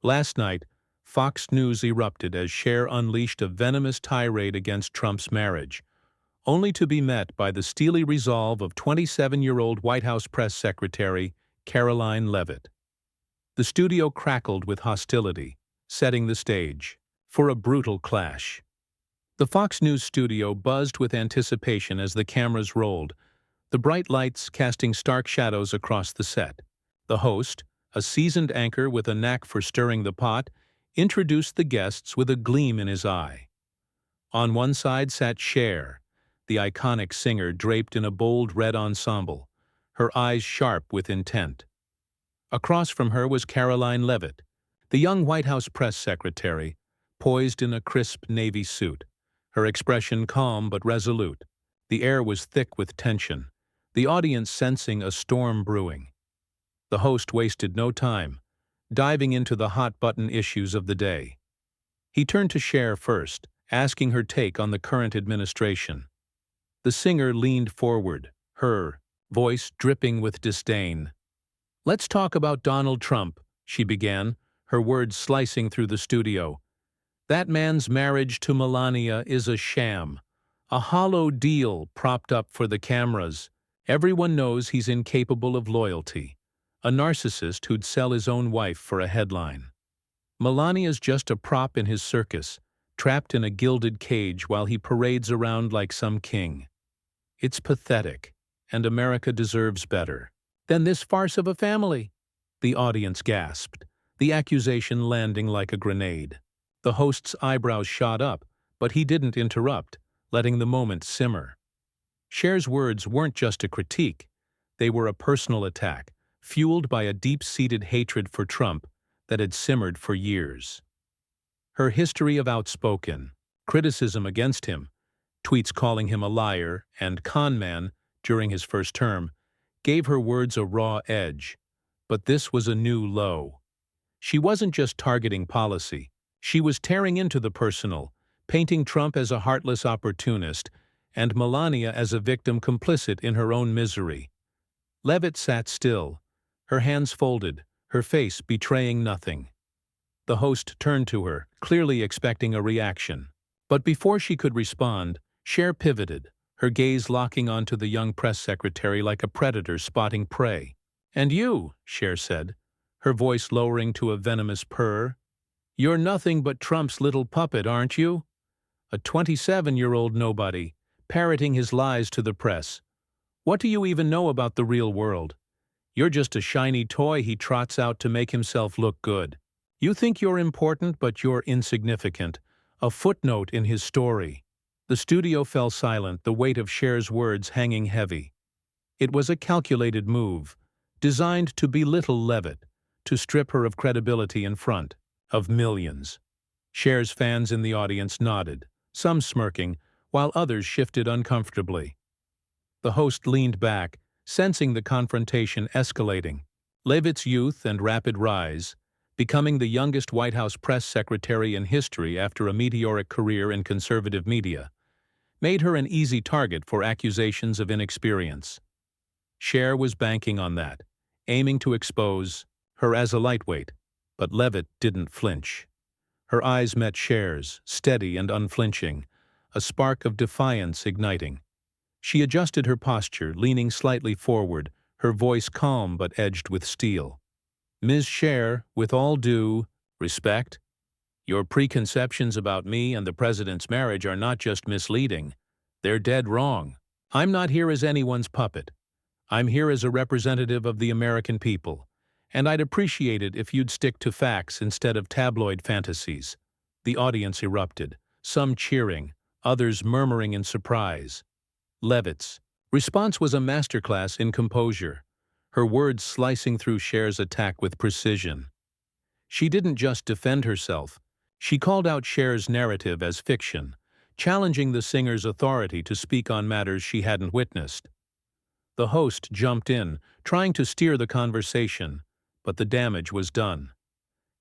Last night, Fox News erupted as Cher unleashed a venomous tirade against Trump's marriage, only to be met by the steely resolve of 27-year-old White House press secretary Karoline Leavitt. The studio crackled with hostility, setting the stage for a brutal clash. The Fox News studio buzzed with anticipation as the cameras rolled, the bright lights casting stark shadows across the set. The host, a seasoned anchor with a knack for stirring the pot, introduced the guests with a gleam in his eye. On one side sat Cher, the iconic singer draped in a bold red ensemble, her eyes sharp with intent. Across from her was Karoline Leavitt, the young White House press secretary, poised in a crisp navy suit, her expression calm but resolute. The air was thick with tension, the audience sensing a storm brewing. The host wasted no time, diving into the hot-button issues of the day. He turned to Cher first, asking her take on the current administration. The singer leaned forward, her voice dripping with disdain. "Let's talk about Donald Trump," she began, her words slicing through the studio. "That man's marriage to Melania is a sham, a hollow deal propped up for the cameras. Everyone knows he's incapable of loyalty, a narcissist who'd sell his own wife for a headline. Melania's just a prop in his circus, trapped in a gilded cage while he parades around like some king. It's pathetic, and America deserves better than this farce of a family." The audience gasped, the accusation landing like a grenade. The host's eyebrows shot up, but he didn't interrupt, letting the moment simmer. Cher's words weren't just a critique, they were a personal attack, fueled by a deep-seated hatred for Trump that had simmered for years. Her history of outspoken criticism against him, tweets calling him a liar and con man during his first term, gave her words a raw edge. But this was a new low. She wasn't just targeting policy, she was tearing into the personal, painting Trump as a heartless opportunist and Melania as a victim complicit in her own misery. Leavitt sat still, her hands folded, her face betraying nothing. The host turned to her, clearly expecting a reaction. But before she could respond, Cher pivoted, her gaze locking onto the young press secretary like a predator spotting prey. "And you," Cher said, her voice lowering to a venomous purr, "you're nothing but Trump's little puppet, aren't you? A 27-year-old nobody, parroting his lies to the press. What do you even know about the real world? You're just a shiny toy he trots out to make himself look good. You think you're important, but you're insignificant, a footnote in his story." The studio fell silent, the weight of Cher's words hanging heavy. It was a calculated move, designed to belittle Leavitt, to strip her of credibility in front of millions. Cher's fans in the audience nodded, some smirking, while others shifted uncomfortably. The host leaned back, sensing the confrontation escalating. Leavitt's youth and rapid rise, becoming the youngest White House press secretary in history after a meteoric career in conservative media, made her an easy target for accusations of inexperience. Cher was banking on that, aiming to expose her as a lightweight, but Leavitt didn't flinch. Her eyes met Cher's, steady and unflinching, a spark of defiance igniting. She adjusted her posture, leaning slightly forward, her voice calm but edged with steel. "Ms. Cher, with all due respect, your preconceptions about me and the president's marriage are not just misleading, they're dead wrong. I'm not here as anyone's puppet. I'm here as a representative of the American people, and I'd appreciate it if you'd stick to facts instead of tabloid fantasies." The audience erupted, some cheering, others murmuring in surprise. Leavitt's response was a masterclass in composure, her words slicing through Cher's attack with precision. She didn't just defend herself, she called out Cher's narrative as fiction, challenging the singer's authority to speak on matters she hadn't witnessed. The host jumped in, trying to steer the conversation, but the damage was done.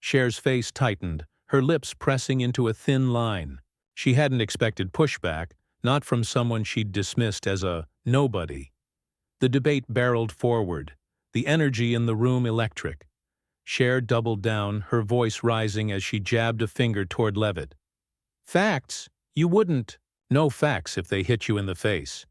Cher's face tightened, her lips pressing into a thin line. She hadn't expected pushback, not from someone she'd dismissed as a nobody. The debate barreled forward, the energy in the room electric. Cher doubled down, her voice rising as she jabbed a finger toward Leavitt. Facts? You wouldn't. No facts if they hit you in the face.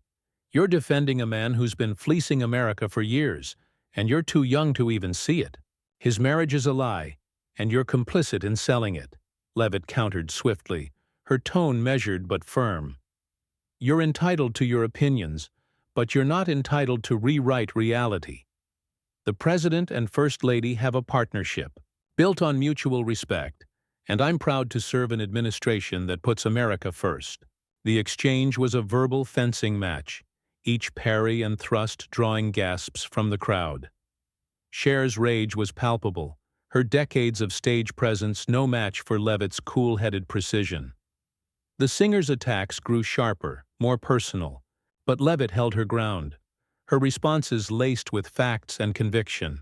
You're defending a man who's been fleecing America for years, and you're too young to even see it. His marriage is a lie, and you're complicit in selling it, Leavitt countered swiftly, her tone measured but firm. You're entitled to your opinions, but you're not entitled to rewrite reality. The President and First Lady have a partnership, built on mutual respect, and I'm proud to serve an administration that puts America first. The exchange was a verbal fencing match, each parry and thrust drawing gasps from the crowd. Cher's rage was palpable, her decades of stage presence no match for Leavitt's cool-headed precision. The singer's attacks grew sharper, more personal, but Leavitt held her ground, her responses laced with facts and conviction.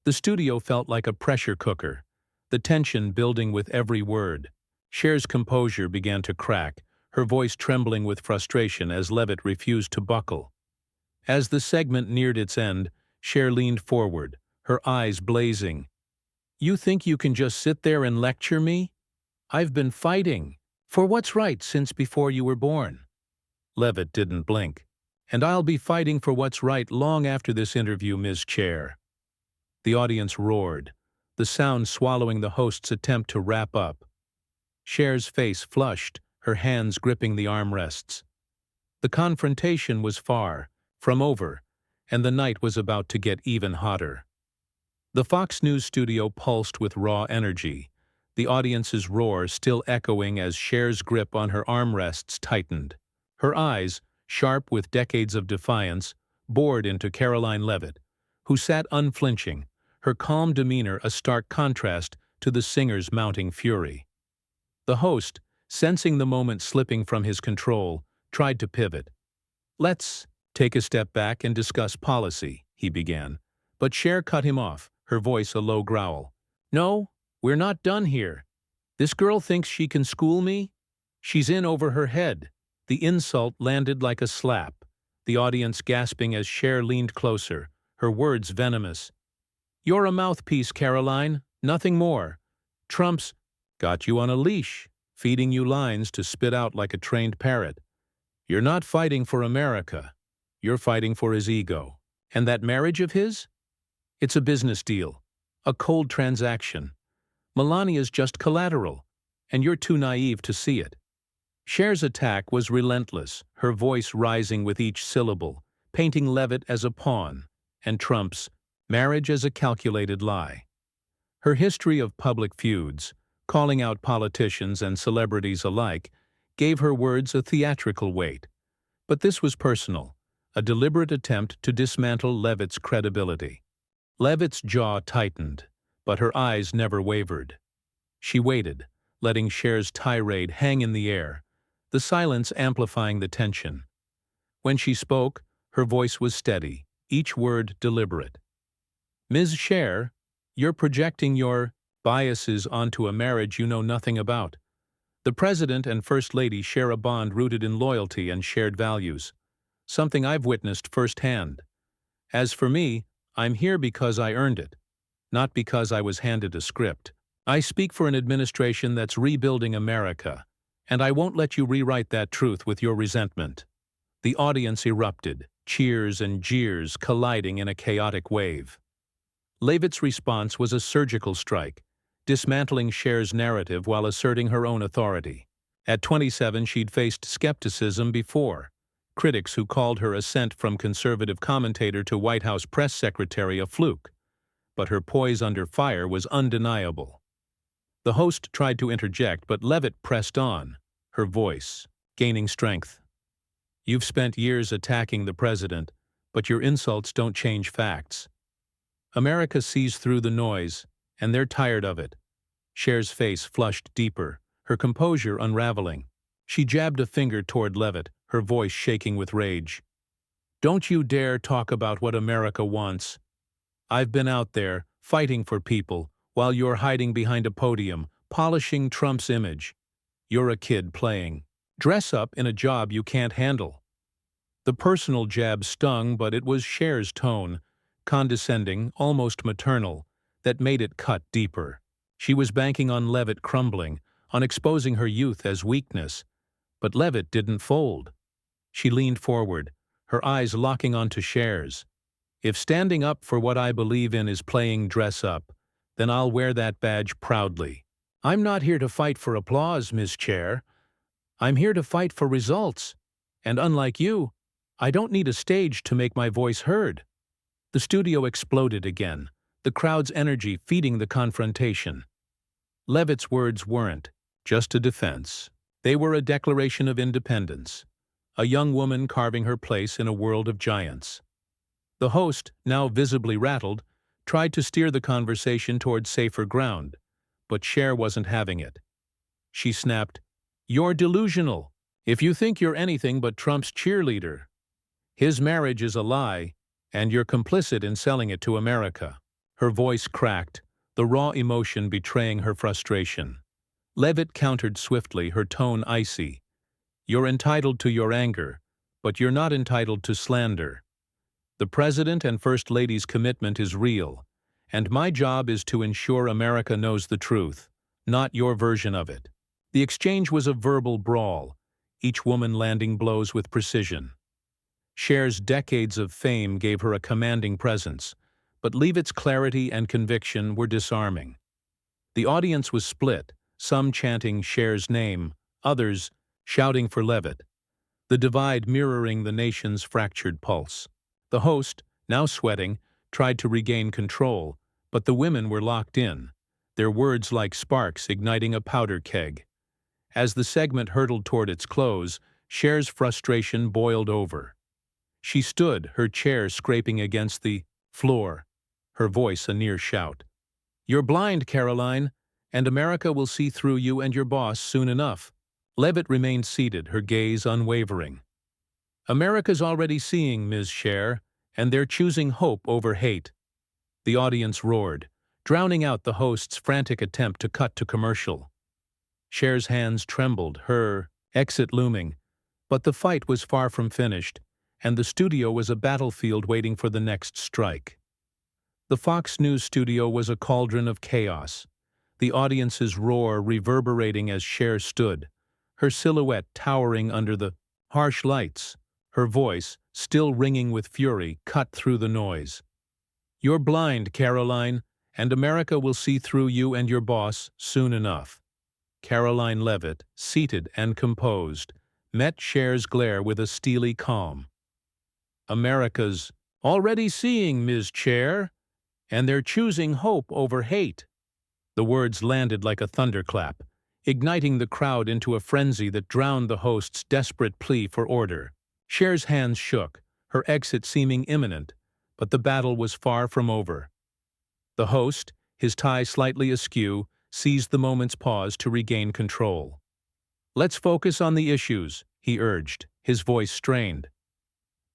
The studio felt like a pressure cooker, the tension building with every word. Cher's composure began to crack, her voice trembling with frustration as Leavitt refused to buckle. As the segment neared its end, Cher leaned forward, her eyes blazing. You think you can just sit there and lecture me? I've been fighting for what's right since before you were born. Leavitt didn't blink. And I'll be fighting for what's right long after this interview, Ms. Cher. The audience roared, the sound swallowing the host's attempt to wrap up. Cher's face flushed, her hands gripping the armrests. The confrontation was far from over, and the night was about to get even hotter. The Fox News studio pulsed with raw energy, the audience's roar still echoing as Cher's grip on her armrests tightened. Her eyes, sharp with decades of defiance, bored into Karoline Leavitt, who sat unflinching, her calm demeanor a stark contrast to the singer's mounting fury. The host, sensing the moment slipping from his control, tried to pivot. Let's take a step back and discuss policy, he began, but Cher cut him off, her voice a low growl. No, we're not done here. This girl thinks she can school me? She's in over her head. The insult landed like a slap, the audience gasping as Cher leaned closer, her words venomous. You're a mouthpiece, Karoline, nothing more. Trump's got you on a leash, feeding you lines to spit out like a trained parrot. You're not fighting for America. You're fighting for his ego. And that marriage of his? It's a business deal, a cold transaction. Melania's just collateral, and you're too naive to see it. Cher's attack was relentless, her voice rising with each syllable, painting Leavitt as a pawn, and Trump's marriage as a calculated lie. Her history of public feuds, calling out politicians and celebrities alike, gave her words a theatrical weight. But this was personal, a deliberate attempt to dismantle Leavitt's credibility. Leavitt's jaw tightened, but her eyes never wavered. She waited, letting Cher's tirade hang in the air, the silence amplifying the tension. When she spoke, her voice was steady, each word deliberate. Ms. Cher, you're projecting your biases onto a marriage you know nothing about. The President and First Lady share a bond rooted in loyalty and shared values, something I've witnessed firsthand. As for me, I'm here because I earned it, not because I was handed a script. I speak for an administration that's rebuilding America, and I won't let you rewrite that truth with your resentment. The audience erupted, cheers and jeers colliding in a chaotic wave. Leavitt's response was a surgical strike, dismantling Cher's narrative while asserting her own authority. At 27, she'd faced skepticism before, critics who called her ascent from conservative commentator to White House press secretary a fluke. But her poise under fire was undeniable. The host tried to interject, but Leavitt pressed on, her voice gaining strength. You've spent years attacking the president, but your insults don't change facts. America sees through the noise, and they're tired of it. Cher's face flushed deeper, her composure unraveling. She jabbed a finger toward Leavitt, her voice shaking with rage. Don't you dare talk about what America wants. I've been out there, fighting for people, while you're hiding behind a podium, polishing Trump's image. You're a kid playing dress up in a job you can't handle. The personal jab stung, but it was Cher's tone, condescending, almost maternal, that made it cut deeper. She was banking on Leavitt crumbling, on exposing her youth as weakness. But Leavitt didn't fold. She leaned forward, her eyes locking onto Cher's. "If standing up for what I believe in is playing dress up, then I'll wear that badge proudly. I'm not here to fight for applause, Ms. Cher. I'm here to fight for results. And unlike you, I don't need a stage to make my voice heard." The studio exploded again, the crowd's energy feeding the confrontation. Leavitt's words weren't just a defense. They were a declaration of independence, a young woman carving her place in a world of giants. The host, now visibly rattled, tried to steer the conversation toward safer ground, but Cher wasn't having it. She snapped, "You're delusional. If you think you're anything but Trump's cheerleader. His marriage is a lie, and you're complicit in selling it to America." Her voice cracked, the raw emotion betraying her frustration. Leavitt countered swiftly, her tone icy. "You're entitled to your anger, but you're not entitled to slander. The President and First Lady's commitment is real, and my job is to ensure America knows the truth, not your version of it." The exchange was a verbal brawl, each woman landing blows with precision. Cher's decades of fame gave her a commanding presence, but Leavitt's clarity and conviction were disarming. The audience was split, some chanting Cher's name, others shouting for Leavitt, the divide mirroring the nation's fractured pulse. The host, now sweating, tried to regain control, but the women were locked in, their words like sparks igniting a powder keg. As the segment hurtled toward its close, Cher's frustration boiled over. She stood, her chair scraping against the floor, her voice a near shout. "You're blind, Karoline, and America will see through you and your boss soon enough." Leavitt remained seated, her gaze unwavering. "America's already seeing, Ms. Cher, and they're choosing hope over hate." The audience roared, drowning out the host's frantic attempt to cut to commercial. Cher's hands trembled, her exit looming, but the fight was far from finished, and the studio was a battlefield waiting for the next strike. The Fox News studio was a cauldron of chaos, the audience's roar reverberating as Cher stood, her silhouette towering under the harsh lights, her voice, still ringing with fury, cut through the noise. "You're blind, Karoline, and America will see through you and your boss soon enough." Karoline Leavitt, seated and composed, met Cher's glare with a steely calm. "America's already seeing, Ms. Cher, and they're choosing hope over hate." The words landed like a thunderclap, igniting the crowd into a frenzy that drowned the host's desperate plea for order. Cher's hands shook, her exit seeming imminent, but the battle was far from over. The host, his tie slightly askew, seized the moment's pause to regain control. "Let's focus on the issues," he urged, his voice strained.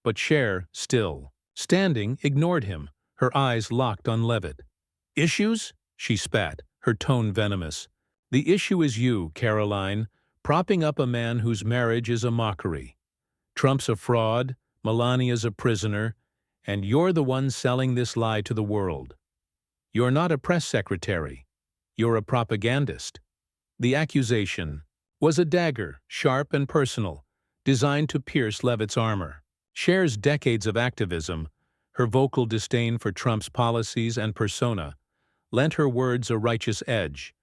But Cher, still standing, ignored him, her eyes locked on Leavitt. "Issues?" she spat, her tone venomous. "The issue is you, Karoline, propping up a man whose marriage is a mockery. Trump's a fraud, Melania's a prisoner, and you're the one selling this lie to the world. You're not a press secretary. You're a propagandist." The accusation was a dagger, sharp and personal, designed to pierce Leavitt's armor. Cher's decades of activism, her vocal disdain for Trump's policies and persona, lent her words a righteous edge,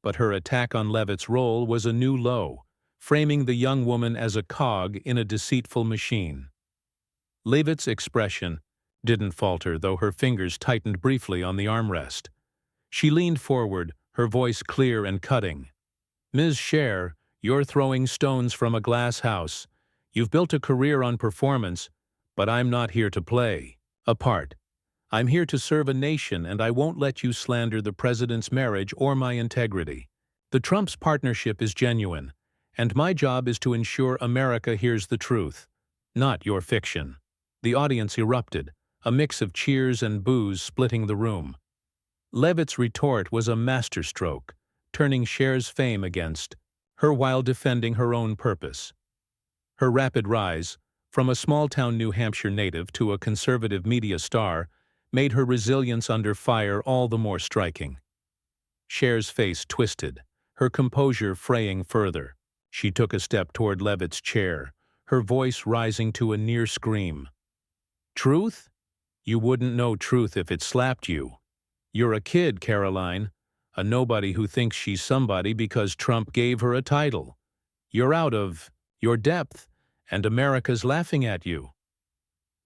but her attack on Leavitt's role was a new low, framing the young woman as a cog in a deceitful machine. Leavitt's expression didn't falter, though her fingers tightened briefly on the armrest. She leaned forward, her voice clear and cutting. "Ms. Cher, you're throwing stones from a glass house. You've built a career on performance, but I'm not here to play a part. I'm here to serve a nation, and I won't let you slander the president's marriage or my integrity. The Trump's partnership is genuine, and my job is to ensure America hears the truth, not your fiction." The audience erupted, a mix of cheers and boos splitting the room. Leavitt's retort was a masterstroke, turning Cher's fame against her while defending her own purpose. Her rapid rise, from a small-town New Hampshire native to a conservative media star, made her resilience under fire all the more striking. Cher's face twisted, her composure fraying further. She took a step toward Leavitt's chair, her voice rising to a near scream. "Truth? You wouldn't know truth if it slapped you. You're a kid, Karoline, a nobody who thinks she's somebody because Trump gave her a title. You're out of your depth, and America's laughing at you."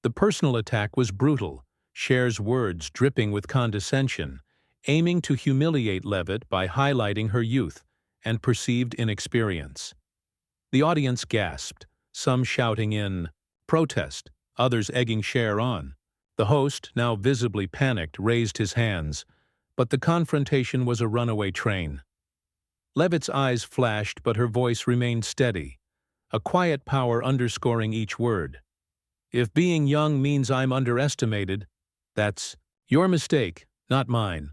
The personal attack was brutal, Cher's words dripping with condescension, aiming to humiliate Leavitt by highlighting her youth and perceived inexperience. The audience gasped, some shouting in protest, others egging Cher on. The host, now visibly panicked, raised his hands, but the confrontation was a runaway train. Leavitt's eyes flashed, but her voice remained steady, a quiet power underscoring each word. "If being young means I'm underestimated, that's your mistake, not mine.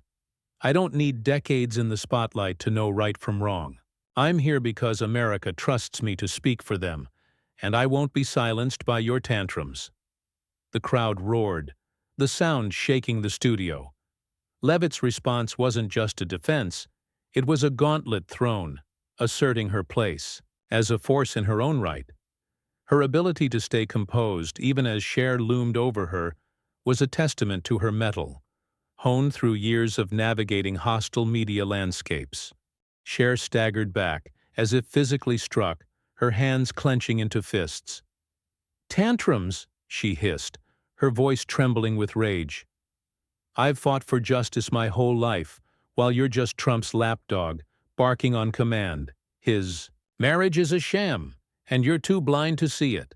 I don't need decades in the spotlight to know right from wrong. I'm here because America trusts me to speak for them, and I won't be silenced by your tantrums." The crowd roared, the sound shaking the studio. Leavitt's response wasn't just a defense, it was a gauntlet thrown, asserting her place, as a force in her own right. Her ability to stay composed, even as Cher loomed over her, was a testament to her mettle, honed through years of navigating hostile media landscapes. Cher staggered back, as if physically struck, her hands clenching into fists. "Tantrums," she hissed, her voice trembling with rage. "I've fought for justice my whole life, while you're just Trump's lapdog, barking on command. His marriage is a sham, and you're too blind to see it."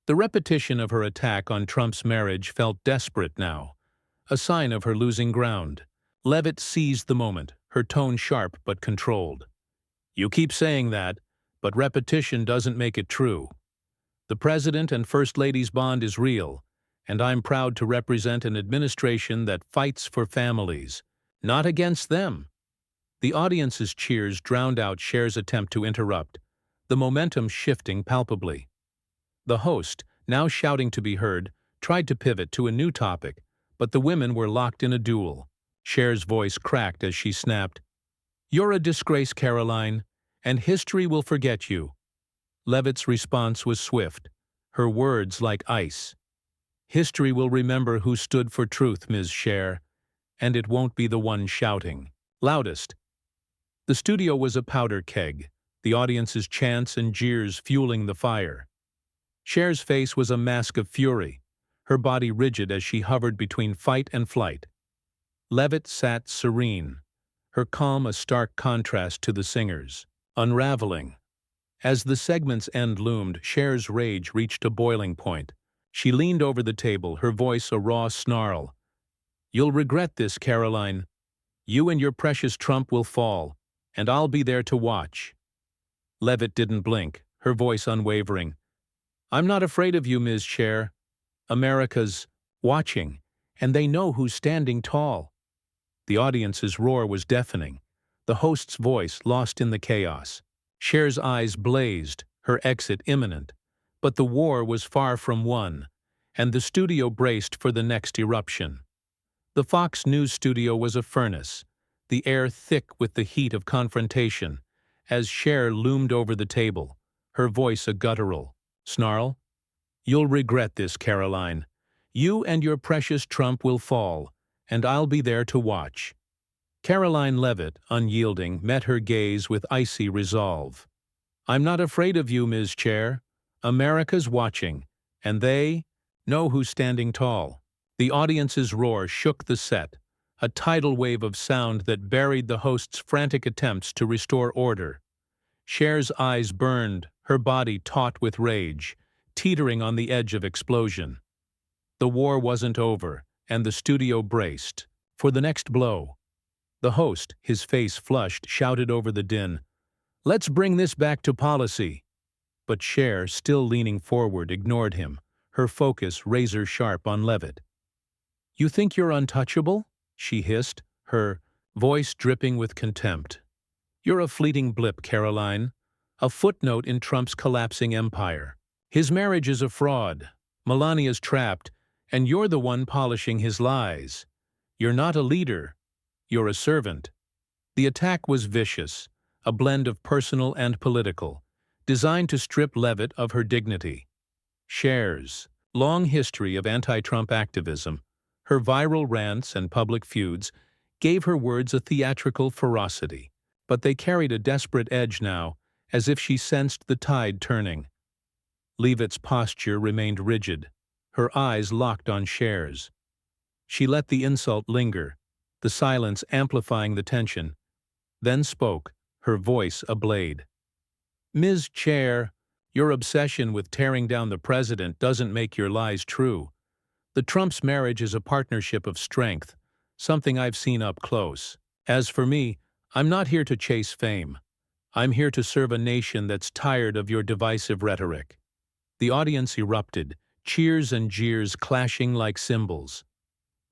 The repetition of her attack on Trump's marriage felt desperate now, a sign of her losing ground. Leavitt seized the moment, her tone sharp but controlled. "You keep saying that, but repetition doesn't make it true. The President and First Lady's bond is real, and I'm proud to represent an administration that fights for families, not against them." The audience's cheers drowned out Cher's attempt to interrupt, the momentum shifting palpably. The host, now shouting to be heard, tried to pivot to a new topic, but the women were locked in a duel. Cher's voice cracked as she snapped, "You're a disgrace, Karoline, and history will forget you." Leavitt's response was swift, her words like ice. "History will remember who stood for truth, Ms. Cher, and it won't be the one shouting loudest." The studio was a powder keg, the audience's chants and jeers fueling the fire. Cher's face was a mask of fury, her body rigid as she hovered between fight and flight. Leavitt sat serene, her calm a stark contrast to the singer's, unraveling. As the segment's end loomed, Cher's rage reached a boiling point. She leaned over the table, her voice a raw snarl. "You'll regret this, Karoline. You and your precious Trump will fall, and I'll be there to watch." Leavitt didn't blink, her voice unwavering. "I'm not afraid of you, Ms. Cher. America's watching, and they know who's standing tall." The audience's roar was deafening, the host's voice lost in the chaos. Cher's eyes blazed, her exit imminent. But the war was far from won, and the studio braced for the next eruption. The Fox News studio was a furnace, the air thick with the heat of confrontation, as Cher loomed over the table, her voice a guttural snarl. "You'll regret this, Karoline. You and your precious Trump will fall, and I'll be there to watch." Karoline Leavitt, unyielding, met her gaze with icy resolve. "I'm not afraid of you, Ms. Cher. America's watching, and they know who's standing tall." The audience's roar shook the set, a tidal wave of sound that buried the host's frantic attempts to restore order. Cher's eyes burned, her body taut with rage, teetering on the edge of explosion. The war wasn't over, and the studio braced for the next blow. The host, his face flushed, shouted over the din, "Let's bring this back to policy." But Cher, still leaning forward, ignored him, her focus razor-sharp on Leavitt. "You think you're untouchable?" she hissed, her voice dripping with contempt. "You're a fleeting blip, Karoline, a footnote in Trump's collapsing empire. His marriage is a fraud, Melania's trapped, And you're the one polishing his lies. You're not a leader. You're a servant. The attack was vicious, a blend of personal and political, designed to strip Leavitt of her dignity. Cher's long history of anti-Trump activism, her viral rants and public feuds, gave her words a theatrical ferocity, but they carried a desperate edge now, as if she sensed the tide turning. Leavitt's posture remained rigid, her eyes locked on Cher's. She let the insult linger, the silence amplifying the tension, then spoke, her voice ablade. "Ms. Cher, your obsession with tearing down the president doesn't make your lies true. The Trump's marriage is a partnership of strength, something I've seen up close. As for me, I'm not here to chase fame. I'm here to serve a nation that's tired of your divisive rhetoric." The audience erupted, cheers and jeers clashing like cymbals.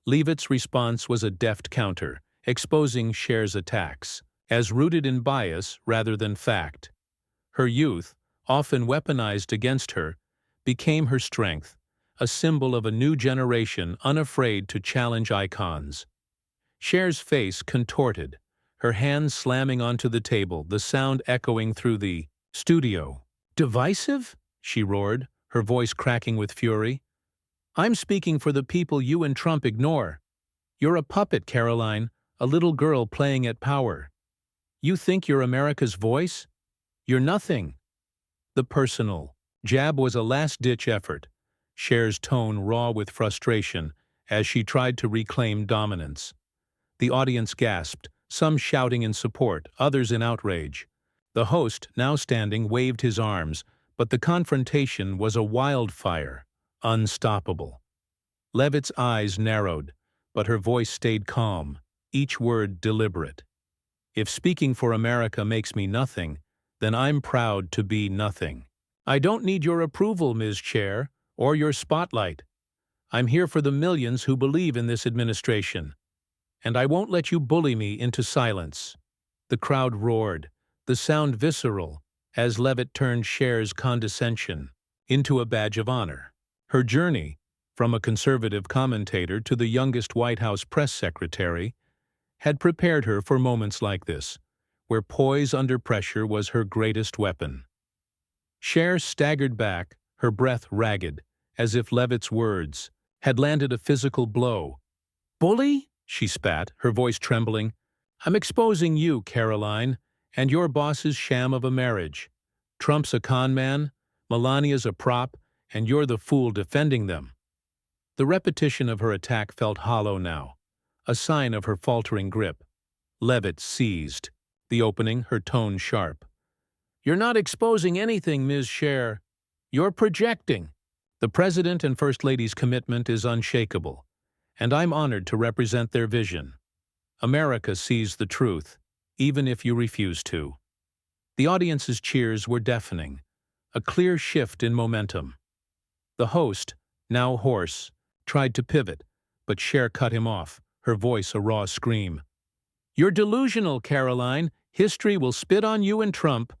Leavitt's response was a deft counter, exposing Cher's attacks as rooted in bias rather than fact. Her youth, often weaponized against her, became her strength, a symbol of a new generation unafraid to challenge icons. Cher's face contorted, her hands slamming onto the table, the sound echoing through the studio. "Divisive?" she roared, her voice cracking with fury. "I'm speaking for the people you and Trump ignore. You're a puppet, Karoline, a little girl playing at power. You think you're America's voice? You're nothing." The personal jab was a last-ditch effort, Cher's tone raw with frustration as she tried to reclaim dominance. The audience gasped, some shouting in support, others in outrage. The host, now standing, waved his arms, but the confrontation was a wildfire, unstoppable. Leavitt's eyes narrowed, but her voice stayed calm, each word deliberate. "If speaking for America makes me nothing, then I'm proud to be nothing. I don't need your approval, Ms. Cher, or your spotlight. I'm here for the millions who believe in this administration. And I won't let you bully me into silence." The crowd roared, the sound visceral, as Leavitt turned Cher's condescension into a badge of honor. Her journey, from a conservative commentator to the youngest White House press secretary, had prepared her for moments like this, where poise under pressure was her greatest weapon. Cher staggered back, her breath ragged, as if Leavitt's words had landed a physical blow. "Bully?" she spat, her voice trembling. "I'm exposing you, Karoline, and your boss's sham of a marriage. Trump's a con man, Melania's a prop, and you're the fool defending them." The repetition of her attack felt hollow now, a sign of her faltering grip. Leavitt seized the opening, her tone sharp. "You're not exposing anything, Ms. Cher. You're projecting. The President and First Lady's commitment is unshakable, and I'm honored to represent their vision. America sees the truth, even if you refuse to." The audience's cheers were deafening, a clear shift in momentum. The host, now hoarse, tried to pivot, but Cher cut him off, her voice a raw scream. "You're delusional, Karoline. History will spit on you and Trump."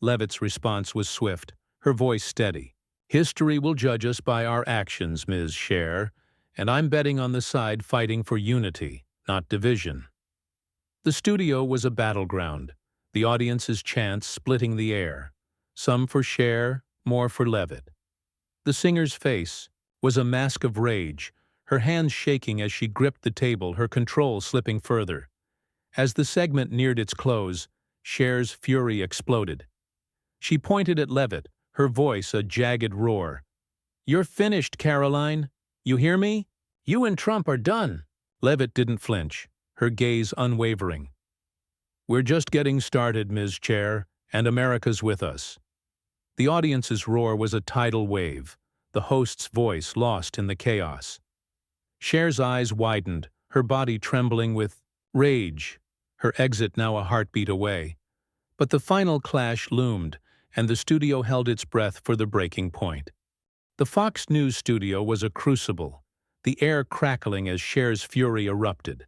Leavitt's response was swift, her voice steady. "History will judge us by our actions, Ms. Cher, and I'm betting on the side fighting for unity, not division." The studio was a battleground, the audience's chants splitting the air, some for Cher, more for Leavitt. The singer's face was a mask of rage, her hands shaking as she gripped the table, her control slipping further. As the segment neared its close, Cher's fury exploded. She pointed at Leavitt, her voice a jagged roar. "You're finished, Karoline. You hear me? You and Trump are done." Leavitt didn't flinch, her gaze unwavering. "We're just getting started, Ms. Cher, and America's with us." The audience's roar was a tidal wave, the host's voice lost in the chaos. Cher's eyes widened, her body trembling with rage, her exit now a heartbeat away. But the final clash loomed, and the studio held its breath for the breaking point. The Fox News studio was a crucible, the air crackling as Cher's fury erupted.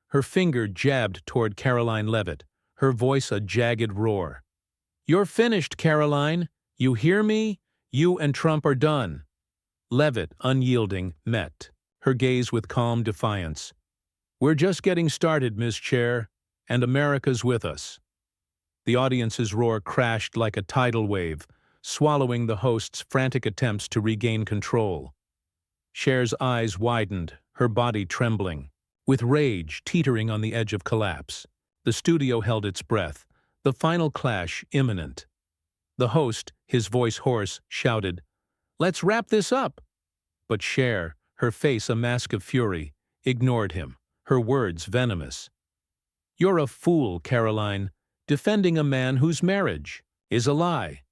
Her finger jabbed toward Karoline Leavitt, her voice a jagged roar. "You're finished, Karoline. You hear me? You and Trump are done." Leavitt, unyielding, met her gaze with calm defiance. "We're just getting started, Miss Cher, and America's with us." The audience's roar crashed like a tidal wave, swallowing the host's frantic attempts to regain control. Cher's eyes widened, her body trembling, with rage teetering on the edge of collapse. The studio held its breath, the final clash imminent. The host, his voice hoarse, shouted, "Let's wrap this up!" But Cher, her face a mask of fury, ignored him, her words venomous. "You're a fool, Karoline, defending a man whose marriage is a lie.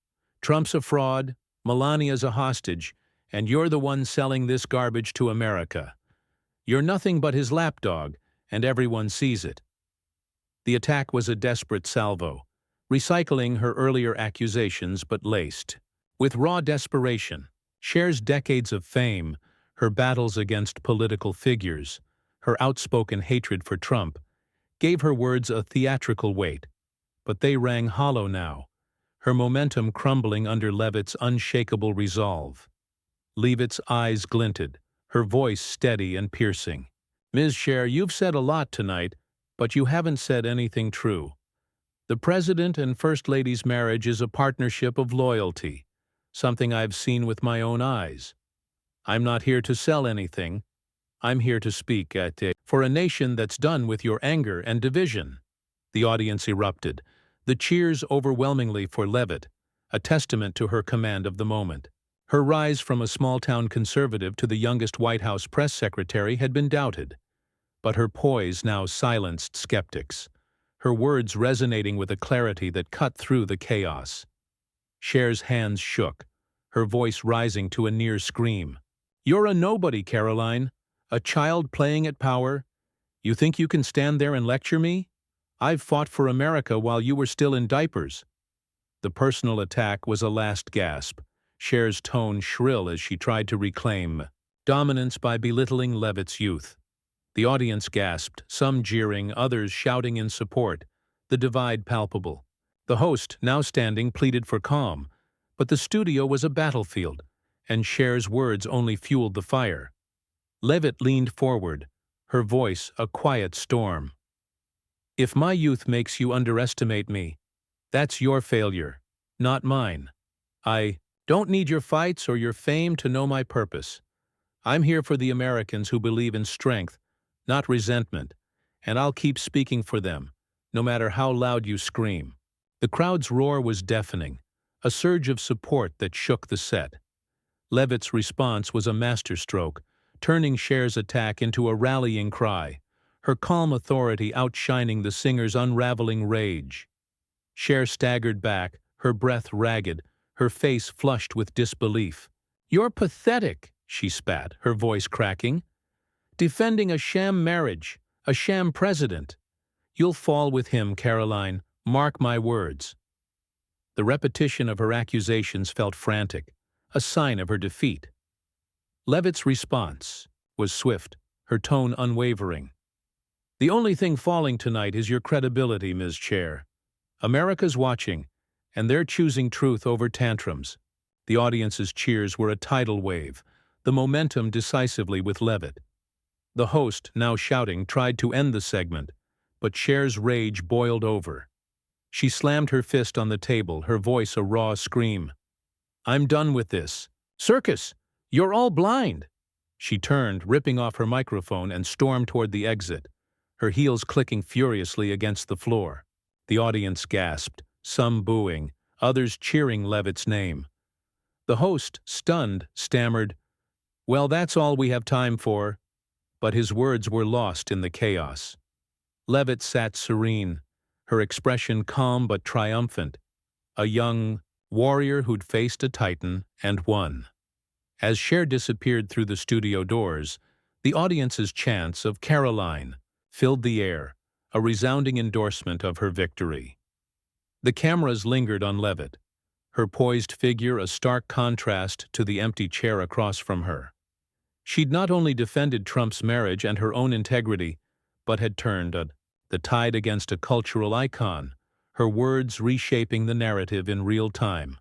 Trump's a fraud, Melania's a hostage, and you're the one selling this garbage to America. You're nothing but his lapdog, and everyone sees it." The attack was a desperate salvo, recycling her earlier accusations but laced with raw desperation. Cher's decades of fame, her battles against political figures, her outspoken hatred for Trump, gave her words a theatrical weight, but they rang hollow now, her momentum crumbling under Leavitt's unshakable resolve. Leavitt's eyes glinted, her voice steady and piercing. "Ms. Cher, you've said a lot tonight, but you haven't said anything true. The President and First Lady's marriage is a partnership of loyalty, something I've seen with my own eyes. I'm not here to sell anything. I'm here to speak for a nation that's done with your anger and division." The audience erupted, the cheers overwhelmingly for Leavitt, a testament to her command of the moment. Her rise from a small-town conservative to the youngest White House press secretary had been doubted, but her poise now silenced skeptics, her words resonating with a clarity that cut through the chaos. Cher's hands shook, her voice rising to a near scream. "You're a nobody, Karoline, a child playing at power. You think you can stand there and lecture me? I've fought for America while you were still in diapers." The personal attack was a last gasp, Cher's tone shrill as she tried to reclaim dominance by belittling Leavitt's youth. The audience gasped, some jeering, others shouting in support, the divide palpable. The host, now standing, pleaded for calm, but the studio was a battlefield, and Cher's words only fueled the fire. Leavitt leaned forward, her voice a quiet storm. "If my youth makes you underestimate me, that's your failure, not mine. I don't need your fights or your fame to know my purpose. I'm here for the Americans who believe in strength, not resentment, and I'll keep speaking for them, no matter how loud you scream." The crowd's roar was deafening, a surge of support that shook the set. Leavitt's response was a masterstroke, turning Cher's attack into a rallying cry, her calm authority outshining the singer's unraveling rage. Cher staggered back, her breath ragged, her face flushed with disbelief. "You're pathetic," she spat, her voice cracking. "Defending a sham marriage, a sham president. You'll fall with him, Karoline, mark my words." The repetition of her accusations felt frantic, a sign of her defeat. Leavitt's response was swift, her tone unwavering. "The only thing falling tonight is your credibility, Ms. Cher. America's watching, and they're choosing truth over tantrums." The audience's cheers were a tidal wave, the momentum decisively with Leavitt. The host, now shouting, tried to end the segment, but Cher's rage boiled over. She slammed her fist on the table, her voice a raw scream. "I'm done with this. Circus! You're all blind!" She turned, ripping off her microphone, and stormed toward the exit, her heels clicking furiously against the floor. The audience gasped, some booing, others cheering Leavitt's name. The host, stunned, stammered, "Well, that's all we have time for," but his words were lost in the chaos. Leavitt sat serene, her expression calm but triumphant, a young warrior who'd faced a titan and won. As Cher disappeared through the studio doors, the audience's chants of "Karoline" filled the air, a resounding endorsement of her victory. The cameras lingered on Leavitt, her poised figure a stark contrast to the empty chair across from her. She'd not only defended Trump's marriage and her own integrity, but had turned the tide against a cultural icon, her words reshaping the narrative in real time.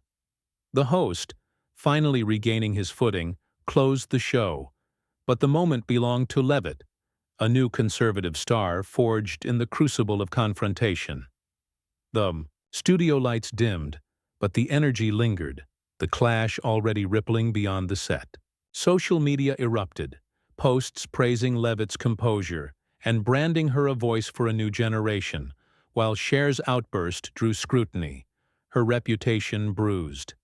The host, finally regaining his footing, closed the show, but the moment belonged to Leavitt, a new conservative star forged in the crucible of confrontation. The studio lights dimmed, but the energy lingered, the clash already rippling beyond the set. Social media erupted, posts praising Leavitt's composure and branding her a voice for a new generation, while Cher's outburst drew scrutiny, her reputation bruised.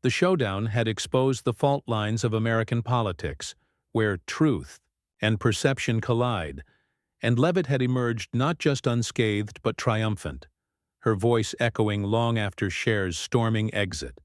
The showdown had exposed the fault lines of American politics, where truth and perception collide, and Leavitt had emerged not just unscathed but triumphant, her voice echoing long after Cher's storming exit.